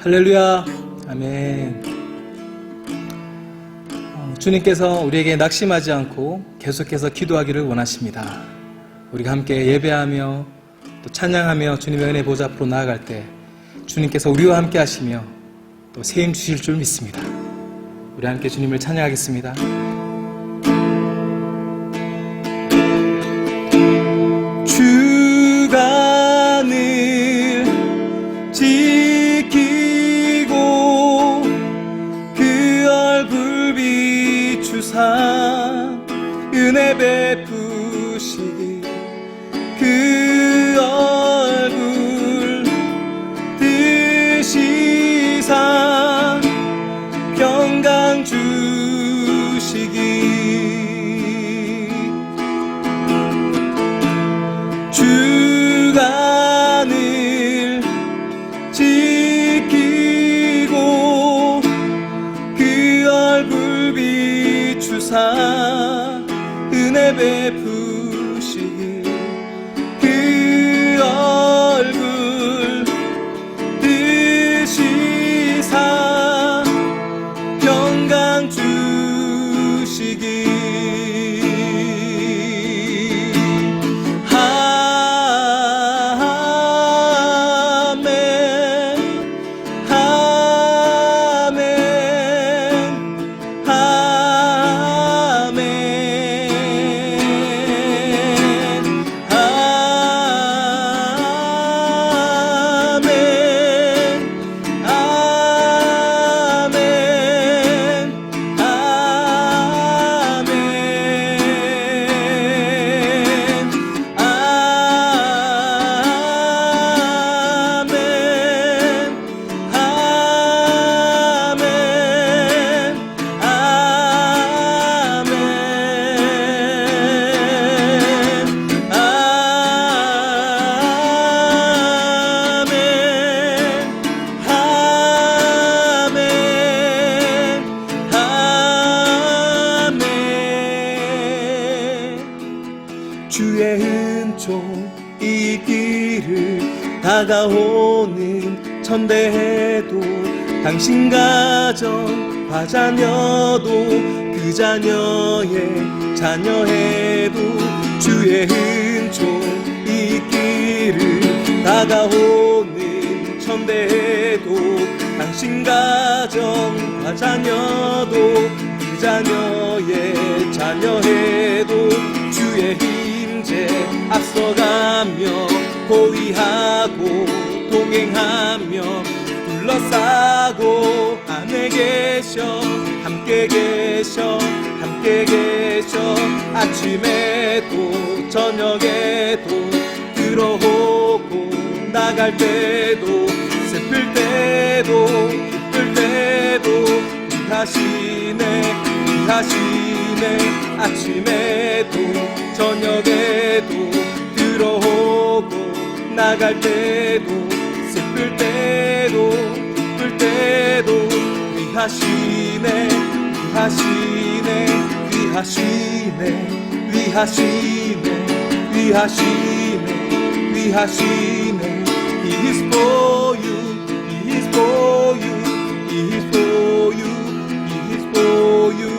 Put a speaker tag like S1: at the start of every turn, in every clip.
S1: 할렐루야. 아멘. 주님께서 우리에게 낙심하지 않고 계속해서 기도하기를 원하십니다. 우리가 함께 예배하며 또 찬양하며 주님의 은혜 보좌 앞으로 나아갈 때 주님께서 우리와 함께 하시며 또 세임 주실 줄 믿습니다. 우리 함께 주님을 찬양하겠습니다. 주가 늘 지키고 그 얼굴 비추사 은혜 베푸시기 그 얼굴 드시사 평강 주시기 주가 늘 지키고 그 얼굴 비추사 은혜 베푸시기 그 얼굴 드시사 평강 주시기 주의 은총 이 길을 다가오는 천대해도 당신 가정 화자녀도 그 자녀의 자녀해도 주의 은총 이 길을 다가오는 천대해도 당신 가정 화자녀도 그 자녀의 자녀해도 주의 임재 앞서가며 호위하고 동행하며 둘러싸고 안에 계셔 함께 계셔 함께 계셔 아침에도 저녁에도 들어오고 나갈 때도 슬플 때도 기쁠 때도 위하시네 위하시네 아침에도 저녁에도 들어오고 나갈 때도 슬플 때도 기쁠 때도 위하시네 위하시네 위하시네 위하시네 위하시네 위하시네 He is for you He is for you He is for you He is for you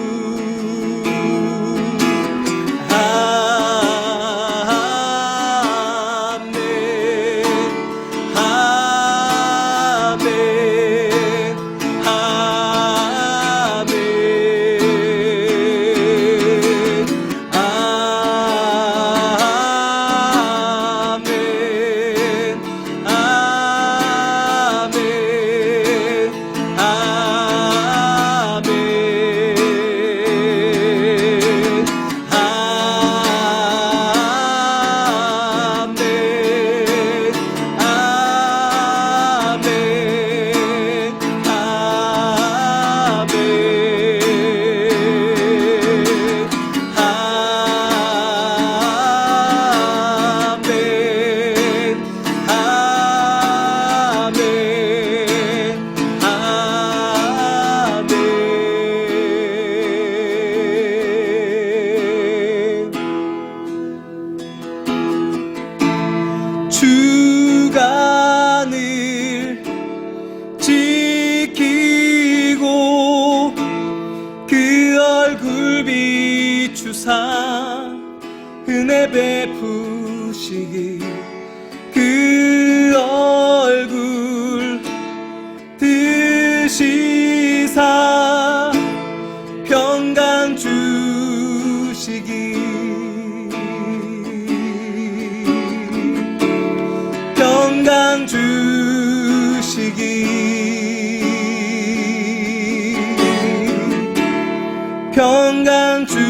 S1: 베푸시기 그 얼굴 드시사 평강 주시기 평강 주시기 평강 주시기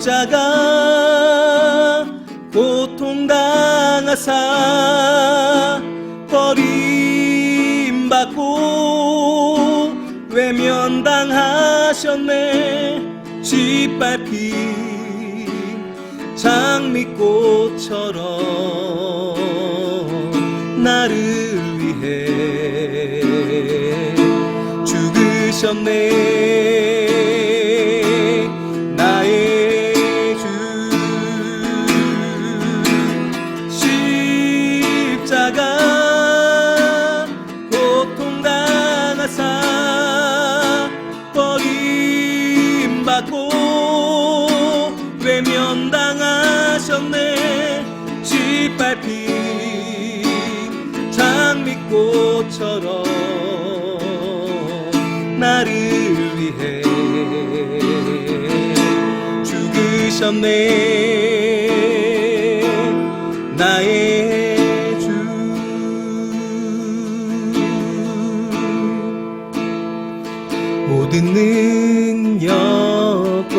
S1: 십자가 고통당하사 버림받고 외면당하셨네. 짓밟힌 장미꽃처럼 나를 위해 죽으셨네. 나의 주 십자가 고통당하사 버림받고 외면당하셨네. 짓밟힌 장미꽃처럼 나를 위해 죽으셨네. 나의 주 모든 능력과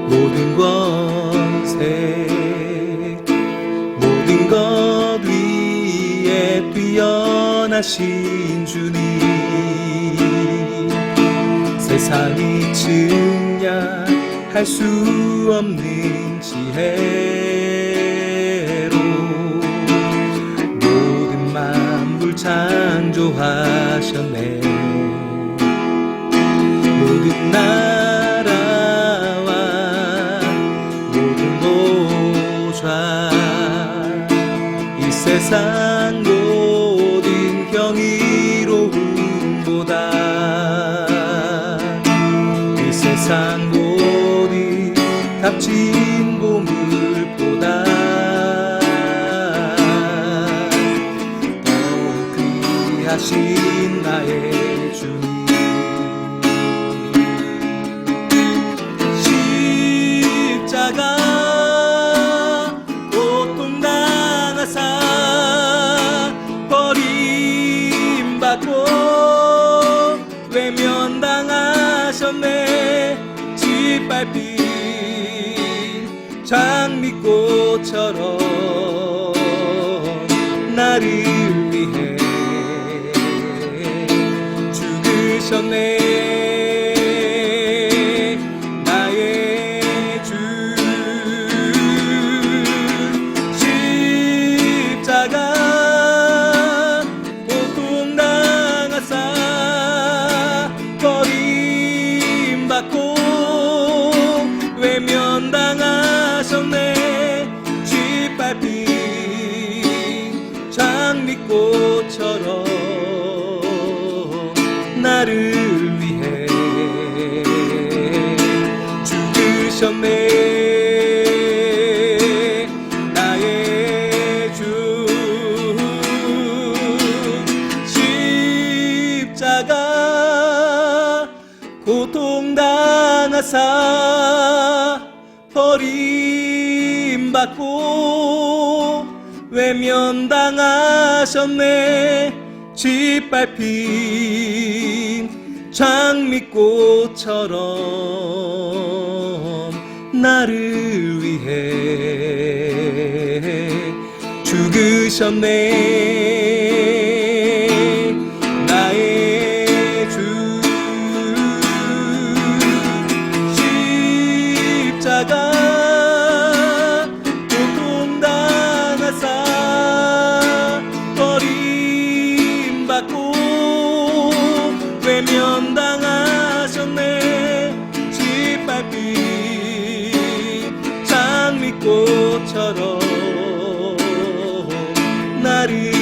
S1: 모든 권세 모든 것 위에 뛰어나신 주님, 세상이 증량할 수 없는 지혜로 모든 만물 창조하셨네. 모든 나라와 모든 보좌 이 세상 모든 경이로움보다 이 세상 모든 값진 보물보다 더욱 귀하신 나의 주님, 십자가 고통당하사 버림받고 외면당하셨네. 짓밟힌 장미꽃처럼 나를 위해 죽으셨네. 나의 주 십자가 고통당하사 버림받고 외면당하셨네. 짓밟힌 장미꽃처럼 나를 위해 죽으셨네. 나의 주 십자가 고통당하사 버림받고 외면당하셨네. 짓밟힌 장미꽃처럼 나를 위해 죽으셨네. 나의 주 십자가 고통당하사 버림받고 외면당하셨네. 짓밟힌 장미꽃처럼 나를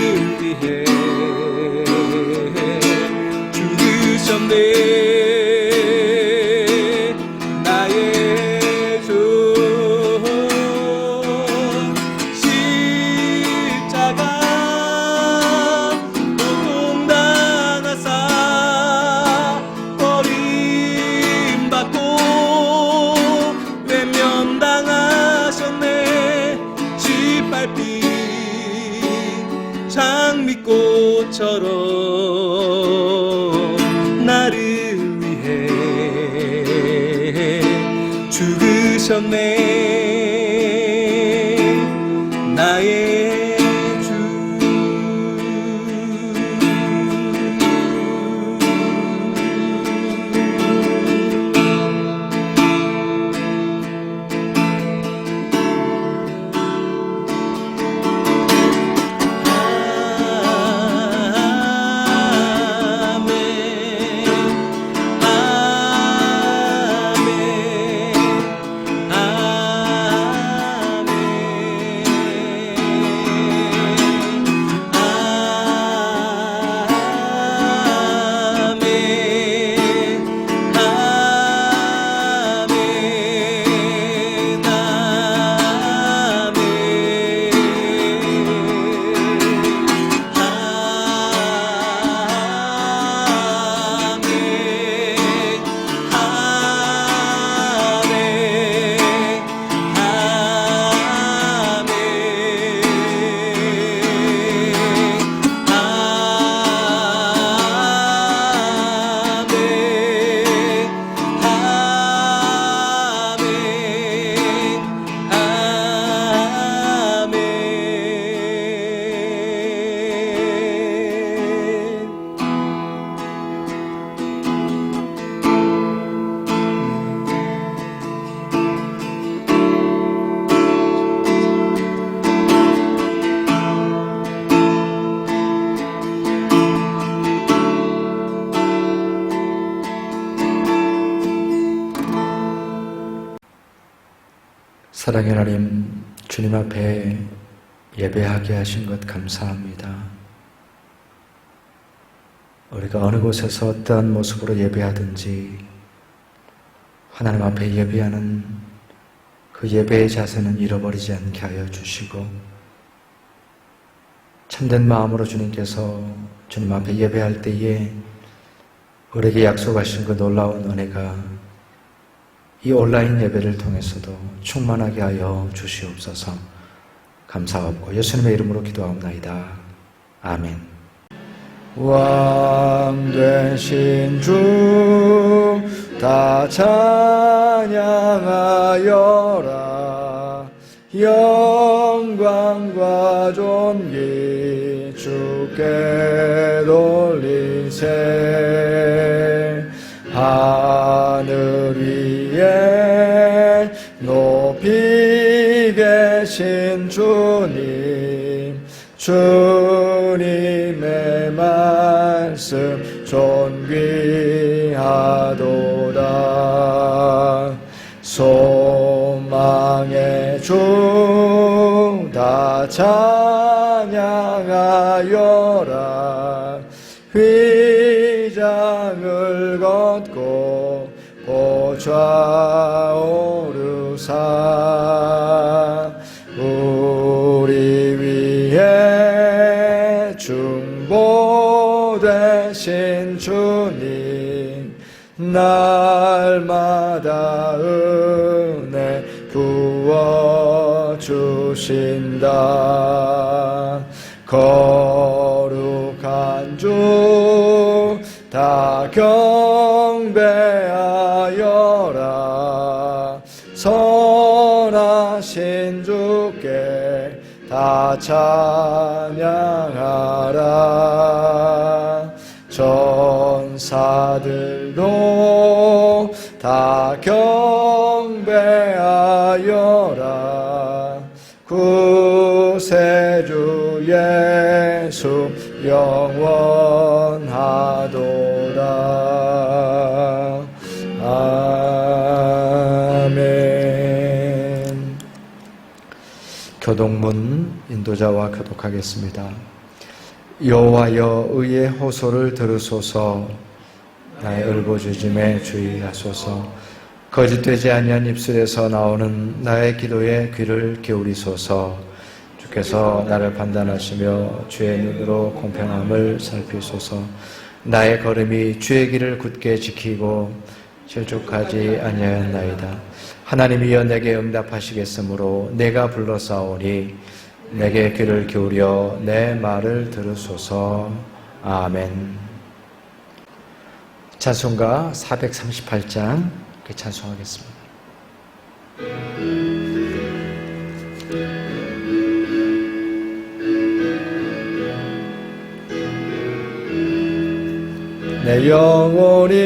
S1: 죽음처럼 나를 위해 죽으셨네. 나의 주.
S2: 사랑의 하나님, 주님 앞에 예배하게 하신 것 감사합니다. 우리가 어느 곳에서 어떠한 모습으로 예배하든지 하나님 앞에 예배하는 그 예배의 자세는 잃어버리지 않게 하여 주시고, 참된 마음으로 주님께서 주님 앞에 예배할 때에 우리에게 약속하신 그 놀라운 은혜가 이 온라인 예배를 통해서도 충만하게 하여 주시옵소서. 감사하고 예수님의 이름으로 기도하옵나이다. 아멘. 왕 되신 주 다 찬양하여라. 영광과 존귀 주께 돌리세. 하늘 위에 높이 계신 주님, 주님의 말씀 존귀하도다. 소망의 주 다 찬양하여라. 휘장을 걷고 보좌오르사. 우리 위해 중보 되신 주님, 날마다 은혜 부어주신다. 거룩한 주 다 경배하여라. 선하신 주께 다 찬양하라. 전사들도 다 경배하여라. 구세주 예수 영원하도다. 아멘. 교독문 인도자와 교독하겠습니다. 여호와여, 의의 호소를 들으소서. 나의 울부짖음에 주의하소서. 거짓되지 아니한 입술에서 나오는 나의 기도에 귀를 기울이소서. 주께서 나를 판단하시며 주의 눈으로 공평함을 살피소서. 나의 걸음이 주의 길을 굳게 지키고 실족하지 아니하였나이다. 하나님이여, 내게 응답하시겠으므로 내가 불러싸오니 내게 귀를 기울여 내 말을 들으소서. 아멘. 찬송가 438장 찬송하겠습니다. 내 영혼이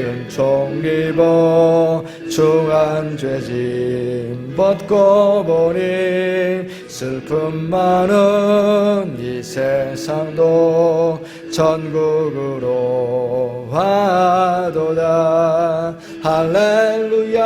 S2: 은총 입어 중한 죄짐 벗고 보니 슬픔 많은 이 세상도 천국으로 와도다. 할렐루야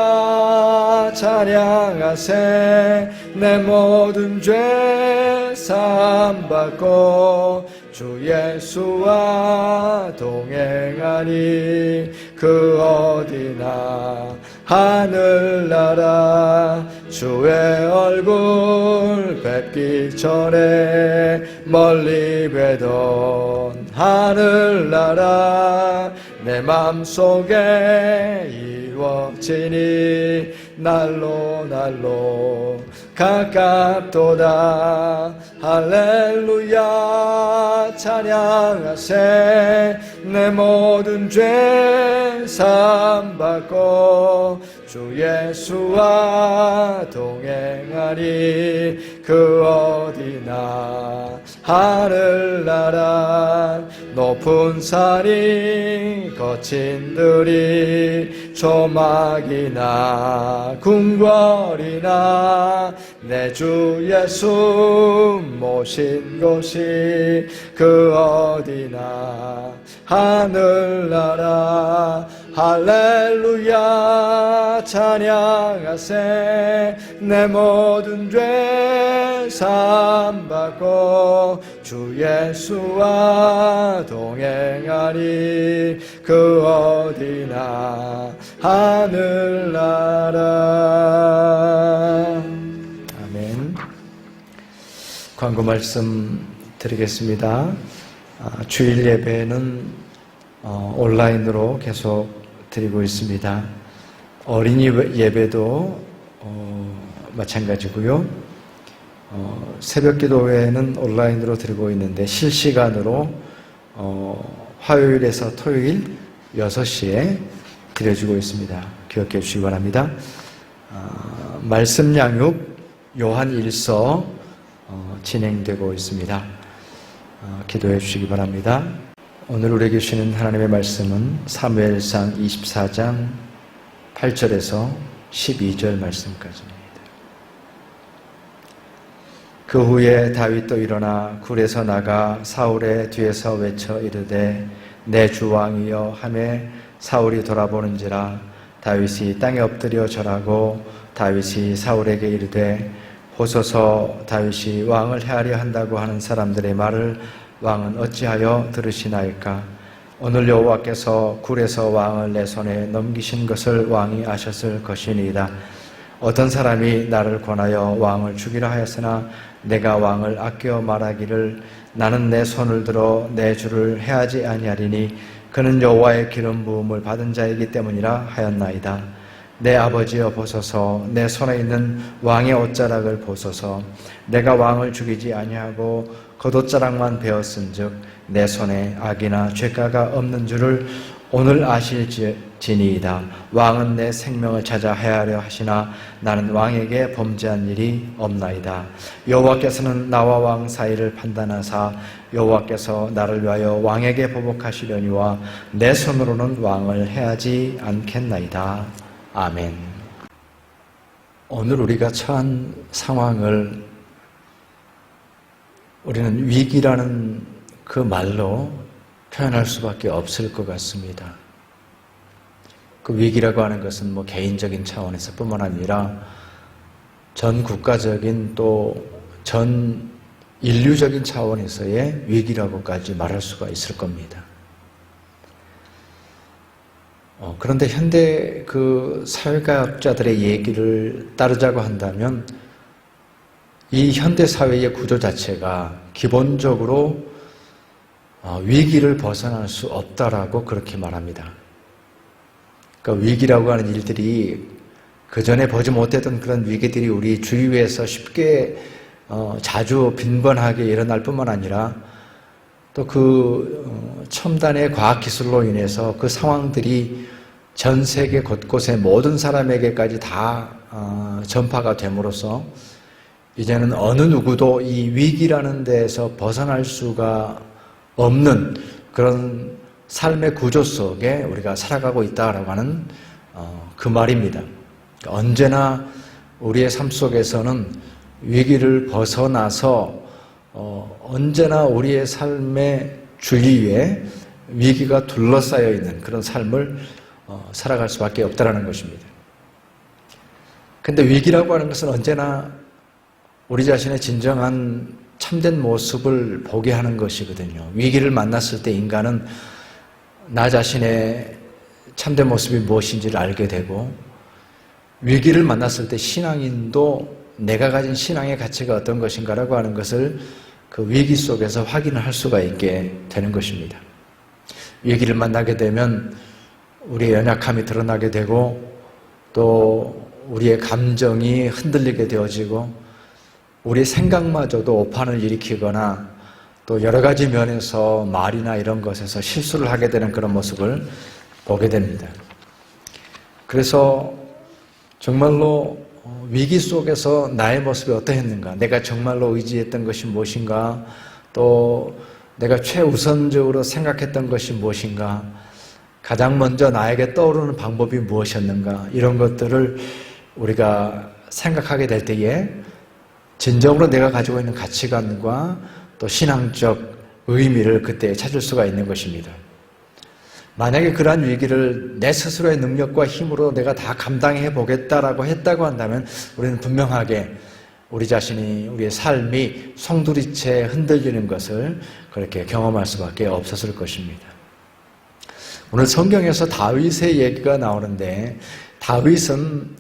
S2: 찬양하세. 내 모든 죄 사함받고 주 예수와 동행하니 그 어디나 하늘나라. 주의 얼굴 뵙기 전에 멀리 뵈던 하늘나라. 내 맘속에 이루어지니 날로 날로 가깝도다. 할렐루야 찬양하세. 내 모든 죄 사함받고 주 예수와 동행하니 그 어디나 하늘나라. 높은 산이 거친 들이 조막이나 궁궐이나 내 주 예수 모신 곳이 그 어디나 하늘나라. 할렐루야 찬양하세. 내 모든 죄 사함받고 주 예수와 동행하니 그 어디나 하늘나라. 아멘. 광고 말씀 드리겠습니다. 주일 예배는 온라인으로 계속 드리고 있습니다. 어린이 예배도 마찬가지고요. 새벽 기도회는 온라인으로 드리고 있는데 실시간으로 화요일에서 토요일 6시에 드려주고 있습니다. 기억해 주시기 바랍니다. 말씀 양육 요한 1서 진행되고 있습니다. 기도해 주시기 바랍니다. 오늘 우리에게 주시는 하나님의 말씀은 사무엘상 24장 8절에서 12절 말씀까지입니다. 그 후에 다윗도 일어나 굴에서 나가 사울의 뒤에서 외쳐 이르되 내 주 왕이여 하매 사울이 돌아보는지라 다윗이 땅에 엎드려 절하고 다윗이 사울에게 이르되 보소서 다윗이 왕을 해하려 한다고 하는 사람들의 말을 왕은 어찌하여 들으시나이까? 오늘 여호와께서 굴에서 왕을 내 손에 넘기신 것을 왕이 아셨을 것이니이다. 어떤 사람이 나를 권하여 왕을 죽이라 하였으나 내가 왕을 아껴 말하기를 나는 내 손을 들어 내 주를 해하지 아니하리니 그는 여호와의 기름 부음을 받은 자이기 때문이라 하였나이다. 내 아버지여 보소서. 내 손에 있는 왕의 옷자락을 보소서. 내가 왕을 죽이지 아니하고 겉옷자락만 베었은즉 내 손에 악이나 죄가가 없는 줄을 오늘 아실지니이다. 왕은 내 생명을 찾아 해하려 하시나 나는 왕에게 범죄한 일이 없나이다. 여호와께서는 나와 왕 사이를 판단하사 여호와께서 나를 위하여 왕에게 보복하시려니와 내 손으로는 왕을 해하지 않겠나이다. 아멘. 오늘 우리가 처한 상황을 우리는 위기라는 그 말로 표현할 수밖에 없을 것 같습니다. 그 위기라고 하는 것은 개인적인 차원에서 뿐만 아니라 전 국가적인 또 전 인류적인 차원에서의 위기라고까지 말할 수가 있을 겁니다. 그런데 현대 그 사회과학자들의 얘기를 따르자고 한다면 이 현대 사회의 구조 자체가 기본적으로 위기를 벗어날 수 없다라고 그렇게 말합니다. 그러니까 위기라고 하는 일들이 그전에 보지 못했던 그런 위기들이 우리 주위에서 쉽게 자주 빈번하게 일어날 뿐만 아니라 또 그 첨단의 과학기술로 인해서 그 상황들이 전 세계 곳곳에 모든 사람에게까지 다 전파가 됨으로써 이제는 어느 누구도 이 위기라는 데에서 벗어날 수가 없는 그런 삶의 구조 속에 우리가 살아가고 있다라고 하는 그 말입니다. 언제나 우리의 삶 속에서는 위기를 벗어나서 언제나 우리의 삶의 주위에 위기가 둘러싸여 있는 그런 삶을 살아갈 수밖에 없다는 것입니다. 근데 위기라고 하는 것은 언제나 우리 자신의 진정한 참된 모습을 보게 하는 것이거든요. 위기를 만났을 때 인간은 나 자신의 참된 모습이 무엇인지를 알게 되고, 위기를 만났을 때 신앙인도 내가 가진 신앙의 가치가 어떤 것인가라고 하는 것을 그 위기 속에서 확인을 할 수가 있게 되는 것입니다. 위기를 만나게 되면 우리의 연약함이 드러나게 되고, 또 우리의 감정이 흔들리게 되어지고, 우리 생각마저도 오판을 일으키거나 또 여러 가지 면에서 말이나 이런 것에서 실수를 하게 되는 그런 모습을 보게 됩니다. 그래서 정말로 위기 속에서 나의 모습이 어떠했는가, 내가 정말로 의지했던 것이 무엇인가, 또 내가 최우선적으로 생각했던 것이 무엇인가, 가장 먼저 나에게 떠오르는 방법이 무엇이었는가, 이런 것들을 우리가 생각하게 될 때에 진정으로 내가 가지고 있는 가치관과 또 신앙적 의미를 그때 찾을 수가 있는 것입니다. 만약에 그러한 위기를 내 스스로의 능력과 힘으로 내가 다 감당해 보겠다라고 했다고 한다면 우리는 분명하게 우리 자신이, 우리의 삶이 송두리째 흔들리는 것을 그렇게 경험할 수밖에 없었을 것입니다. 오늘 성경에서 다윗의 얘기가 나오는데, 다윗은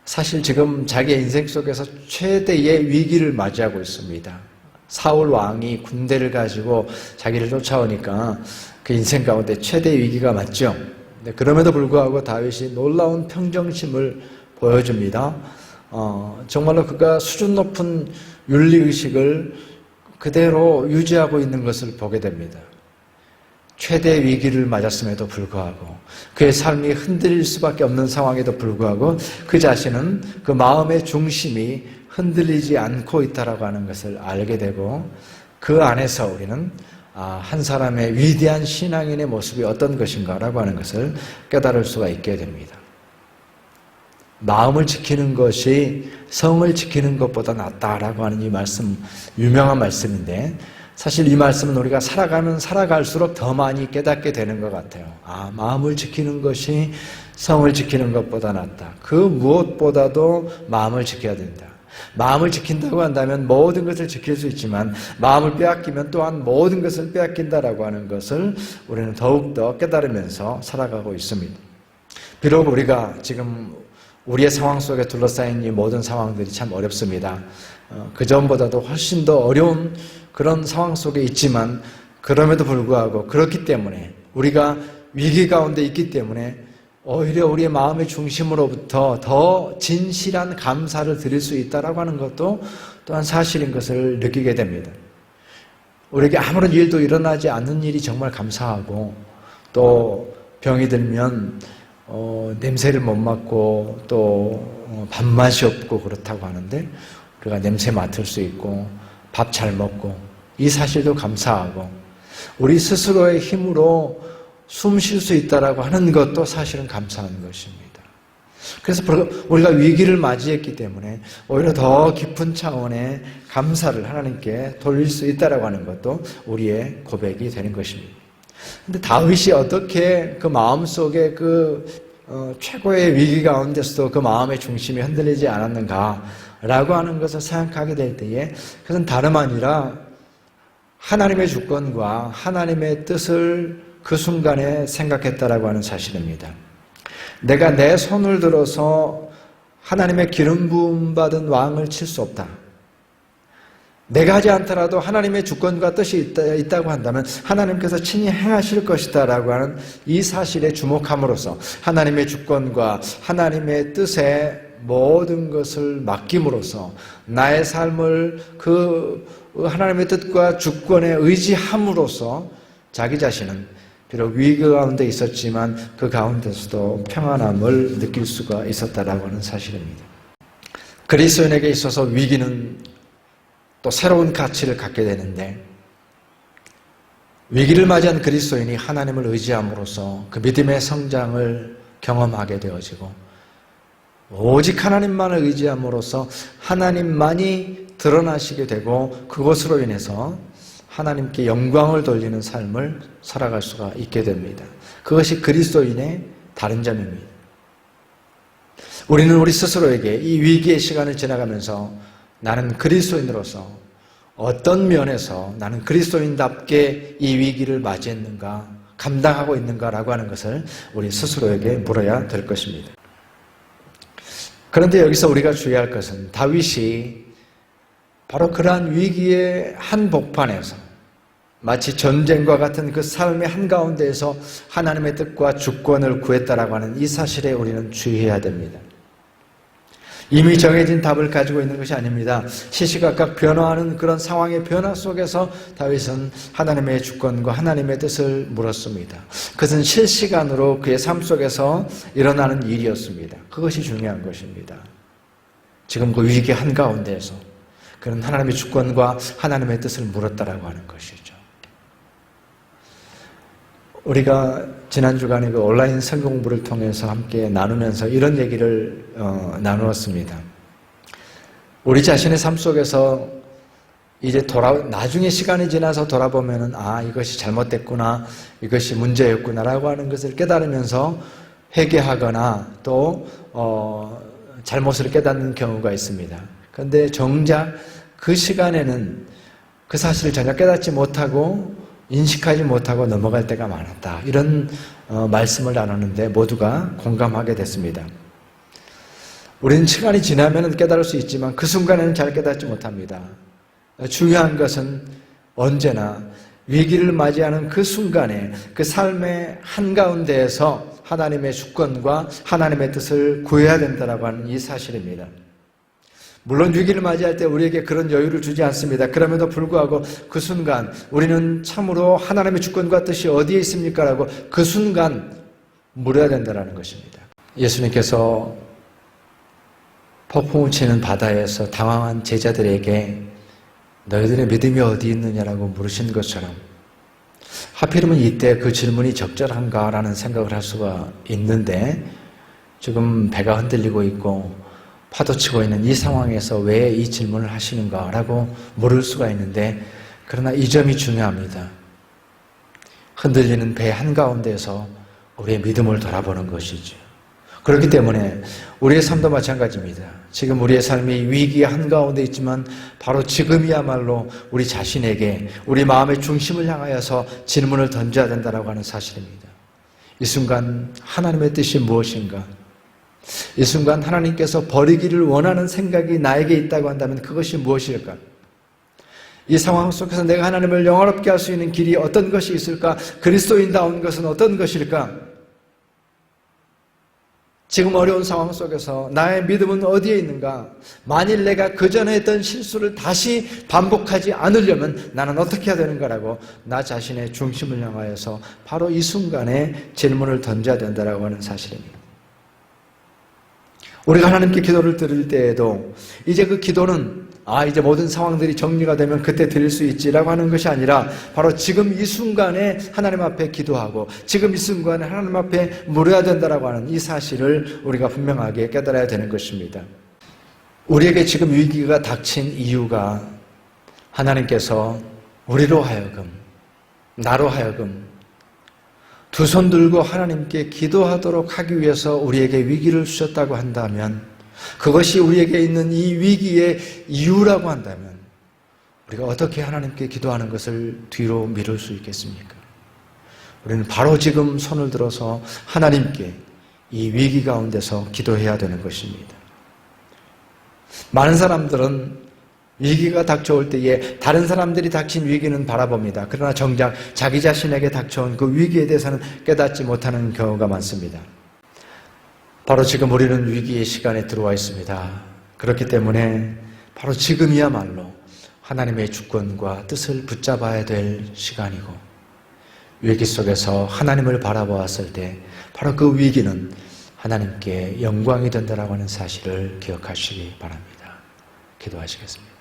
S2: 사실 지금 자기의 인생 속에서 최대의 위기를 맞이하고 있습니다. 사울 왕이 군대를 가지고 자기를 쫓아오니까 그 인생 가운데 최대의 위기가 맞죠. 그럼에도 불구하고 다윗이 놀라운 평정심을 보여줍니다. 정말로 그가 수준 높은 윤리의식을 그대로 유지하고 있는 것을 보게 됩니다. 최대의 위기를 맞았음에도 불구하고, 그의 삶이 흔들릴 수밖에 없는 상황에도 불구하고 그 자신은 그 마음의 중심이 흔들리지 않고 있다라고 하는 것을 알게 되고, 그 안에서 우리는 한 사람의 위대한 신앙인의 모습이 어떤 것인가라고 하는 것을 깨달을 수가 있게 됩니다. 마음을 지키는 것이 성을 지키는 것보다 낫다라고 하는 이 말씀, 유명한 말씀인데, 사실 이 말씀은 우리가 살아가면 살아갈수록 더 많이 깨닫게 되는 것 같아요. 마음을 지키는 것이 성을 지키는 것보다 낫다. 그 무엇보다도 마음을 지켜야 된다. 마음을 지킨다고 한다면 모든 것을 지킬 수 있지만, 마음을 빼앗기면 또한 모든 것을 빼앗긴다라고 하는 것을 우리는 더욱더 깨달으면서 살아가고 있습니다. 비록 우리가 지금 우리의 상황 속에 둘러싸인 이 모든 상황들이 참 어렵습니다. 그전보다도 훨씬 더 어려운 그런 상황 속에 있지만, 그럼에도 불구하고 그렇기 때문에, 우리가 위기 가운데 있기 때문에 오히려 우리의 마음의 중심으로부터 더 진실한 감사를 드릴 수 있다라고 하는 것도 또한 사실인 것을 느끼게 됩니다. 우리에게 아무런 일도 일어나지 않는 일이 정말 감사하고, 또 병이 들면 냄새를 못 맡고 또 밥맛이 없고 그렇다고 하는데, 우리가 냄새 맡을 수 있고 밥 잘 먹고, 이 사실도 감사하고, 우리 스스로의 힘으로 숨 쉴 수 있다라고 하는 것도 사실은 감사한 것입니다. 그래서 우리가 위기를 맞이했기 때문에 오히려 더 깊은 차원의 감사를 하나님께 돌릴 수 있다라고 하는 것도 우리의 고백이 되는 것입니다. 근데 다윗이 어떻게 그 마음속에 그 최고의 위기 가운데서도 그 마음의 중심이 흔들리지 않았는가라고 하는 것을 생각하게 될 때에, 그것은 다름 아니라 하나님의 주권과 하나님의 뜻을 그 순간에 생각했다라고 하는 사실입니다. 내가 내 손을 들어서 하나님의 기름 부음 받은 왕을 칠 수 없다. 내가 하지 않더라도 하나님의 주권과 뜻이 있다고 한다면 하나님께서 친히 행하실 것이다 라고 하는 이 사실에 주목함으로써 하나님의 주권과 하나님의 뜻에 모든 것을 맡김으로써 나의 삶을 그 하나님의 뜻과 주권에 의지함으로써 자기 자신은 비록 위기 가운데 있었지만 그 가운데서도 평안함을 느낄 수가 있었다라고 하는 사실입니다. 그리스도인에게 있어서 위기는 또 새로운 가치를 갖게 되는데, 위기를 맞이한 그리스도인이 하나님을 의지함으로써 그 믿음의 성장을 경험하게 되어지고, 오직 하나님만을 의지함으로써 하나님만이 드러나시게 되고, 그것으로 인해서 하나님께 영광을 돌리는 삶을 살아갈 수가 있게 됩니다. 그것이 그리스도인의 다른 점입니다. 우리는 우리 스스로에게 이 위기의 시간을 지나가면서 나는 그리스도인으로서 어떤 면에서 나는 그리스도인답게 이 위기를 맞이했는가, 감당하고 있는가라고 하는 것을 우리 스스로에게 물어야 될 것입니다. 그런데 여기서 우리가 주의할 것은 다윗이 바로 그러한 위기의 한복판에서 마치 전쟁과 같은 그 삶의 한가운데에서 하나님의 뜻과 주권을 구했다라고 하는 이 사실에 우리는 주의해야 됩니다. 이미 정해진 답을 가지고 있는 것이 아닙니다. 시시각각 변화하는 그런 상황의 변화 속에서 다윗은 하나님의 주권과 하나님의 뜻을 물었습니다. 그것은 실시간으로 그의 삶 속에서 일어나는 일이었습니다. 그것이 중요한 것입니다. 지금 그 위기 한가운데에서 그는 하나님의 주권과 하나님의 뜻을 물었다라고 하는 것이죠. 우리가 지난 주간에 그 온라인 성경 공부를 통해서 함께 나누면서 이런 얘기를 나누었습니다. 우리 자신의 삶 속에서 이제 나중에 시간이 지나서 돌아보면은 이것이 잘못됐구나, 이것이 문제였구나라고 하는 것을 깨달으면서 회개하거나 또 잘못을 깨닫는 경우가 있습니다. 그런데 정작 그 시간에는 그 사실을 전혀 깨닫지 못하고 인식하지 못하고 넘어갈 때가 많았다. 이런 말씀을 나누는데 모두가 공감하게 됐습니다. 우리는 시간이 지나면 깨달을 수 있지만 그 순간에는 잘 깨닫지 못합니다. 중요한 것은 언제나 위기를 맞이하는 그 순간에 그 삶의 한가운데에서 하나님의 주권과 하나님의 뜻을 구해야 된다고 하는 이 사실입니다. 물론 위기를 맞이할 때 우리에게 그런 여유를 주지 않습니다. 그럼에도 불구하고 그 순간 우리는 참으로 하나님의 주권과 뜻이 어디에 있습니까? 라고 그 순간 물어야 된다는 것입니다. 예수님께서 폭풍을 치는 바다에서 당황한 제자들에게 너희들의 믿음이 어디 있느냐라고 물으신 것처럼 하필이면 이때 그 질문이 적절한가라는 생각을 할 수가 있는데, 지금 배가 흔들리고 있고 파도치고 있는 이 상황에서 왜 이 질문을 하시는가라고 물을 수가 있는데, 그러나 이 점이 중요합니다. 흔들리는 배 한가운데에서 우리의 믿음을 돌아보는 것이죠. 그렇기 때문에 우리의 삶도 마찬가지입니다. 지금 우리의 삶이 위기의 한가운데 있지만 바로 지금이야말로 우리 자신에게 우리 마음의 중심을 향하여서 질문을 던져야 된다고 하는 사실입니다. 이 순간 하나님의 뜻이 무엇인가? 이 순간 하나님께서 버리기를 원하는 생각이 나에게 있다고 한다면 그것이 무엇일까? 이 상황 속에서 내가 하나님을 영화롭게 할 수 있는 길이 어떤 것이 있을까? 그리스도인다운 것은 어떤 것일까? 지금 어려운 상황 속에서 나의 믿음은 어디에 있는가? 만일 내가 그전에 했던 실수를 다시 반복하지 않으려면 나는 어떻게 해야 되는가라고 나 자신의 중심을 향하여서 바로 이 순간에 질문을 던져야 된다고 하는 사실입니다. 우리가 하나님께 기도를 드릴 때에도 이제 그 기도는 이제 모든 상황들이 정리가 되면 그때 드릴 수 있지라고 하는 것이 아니라 바로 지금 이 순간에 하나님 앞에 기도하고 지금 이 순간에 하나님 앞에 물어야 된다라고 하는 이 사실을 우리가 분명하게 깨달아야 되는 것입니다. 우리에게 지금 위기가 닥친 이유가 하나님께서 우리로 하여금, 나로 하여금 두 손 들고 하나님께 기도하도록 하기 위해서 우리에게 위기를 주셨다고 한다면, 그것이 우리에게 있는 이 위기의 이유라고 한다면 우리가 어떻게 하나님께 기도하는 것을 뒤로 미룰 수 있겠습니까? 우리는 바로 지금 손을 들어서 하나님께 이 위기 가운데서 기도해야 되는 것입니다. 많은 사람들은 위기가 닥쳐올 때에 다른 사람들이 닥친 위기는 바라봅니다. 그러나 정작 자기 자신에게 닥쳐온 그 위기에 대해서는 깨닫지 못하는 경우가 많습니다. 바로 지금 우리는 위기의 시간에 들어와 있습니다. 그렇기 때문에 바로 지금이야말로 하나님의 주권과 뜻을 붙잡아야 될 시간이고, 위기 속에서 하나님을 바라보았을 때 바로 그 위기는 하나님께 영광이 된다라고 하는 사실을 기억하시기 바랍니다. 기도하시겠습니다.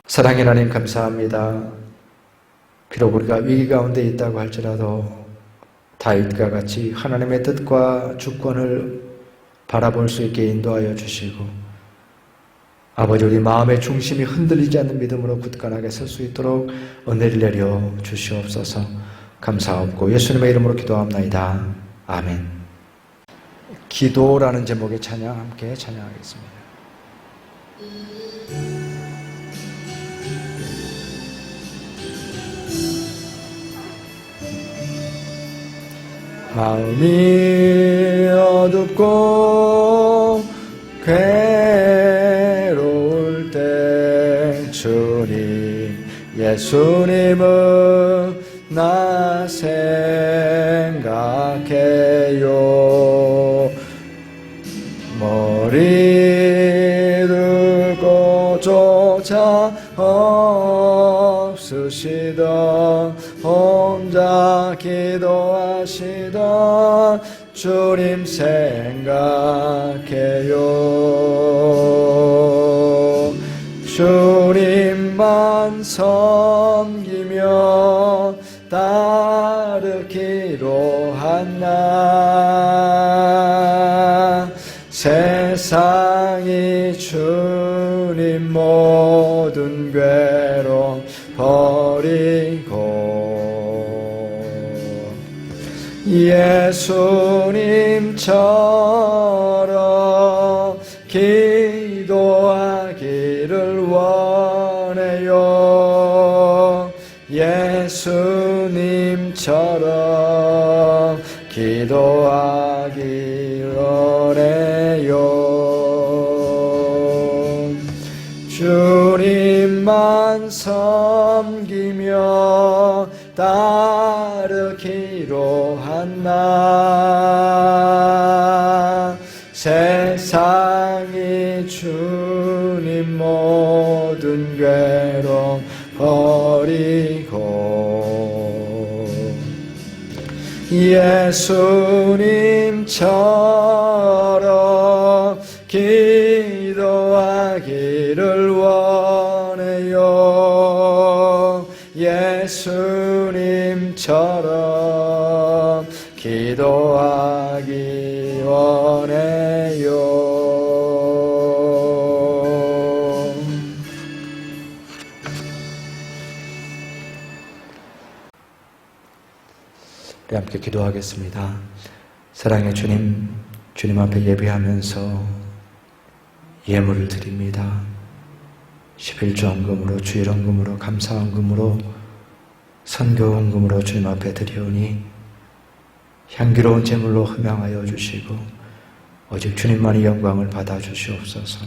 S2: 사랑의 하나님, 감사합니다. 비록 우리가 위기 가운데 있다고 할지라도 다윗과 같이 하나님의 뜻과 주권을 바라볼 수 있게 인도하여 주시고, 아버지, 우리 마음의 중심이 흔들리지 않는 믿음으로 굳건하게 설 수 있도록 은혜를 내려 주시옵소서. 감사하옵고 예수님의 이름으로 기도합나이다. 아멘. 기도라는 제목의 찬양 함께 찬양하겠습니다. 마음이 어둡고 괴로울 때 주님, 예수님은 나 생각해요. 머리 들고 조차 없으시던 혼자 기도하시던 주님 생각해요. 주님만 섬기며 따르기로 한 나, 세상이 주님 모든 괴로움 버리고 예수님처럼 기도하기를 원해요. 예수님처럼 기도하기 원해요. 주님만 섬기며 따르기로 한 나, 세상이 주님 모든 괴로움 버리고 예수님처럼 기도하기를 원해요. 예수님처럼 기도하기 원해요. 우리 함께 기도하겠습니다. 사랑의 주님, 주님 앞에 예배하면서 예물을 드립니다. 11조헌금으로, 주일헌금으로, 감사헌금으로, 선교헌금으로 주님 앞에 드리오니 향기로운 제물로 흠양하여 주시고 오직 주님만이 영광을 받아 주시옵소서.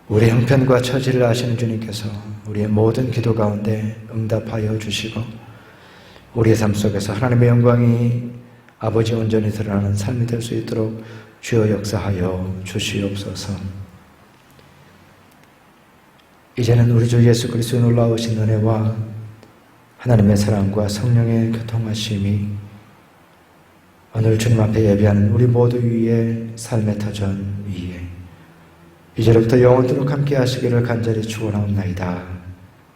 S2: 우리의 형편과 처지를 아시는 주님께서 우리의 모든 기도 가운데 응답하여 주시고 우리의 삶 속에서 하나님의 영광이 아버지 온전히 드러나는 삶이 될 수 있도록 주여 역사하여 주시옵소서. 이제는 우리 주 예수 그리스도의 놀라우신 은혜와 하나님의 사랑과 성령의 교통하심이 오늘 주님 앞에 예배하는 우리 모두 위에 삶의 터전 위에 이제로부터 영원토록 함께 하시기를 간절히 축원하옵나이다.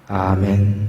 S2: 아멘.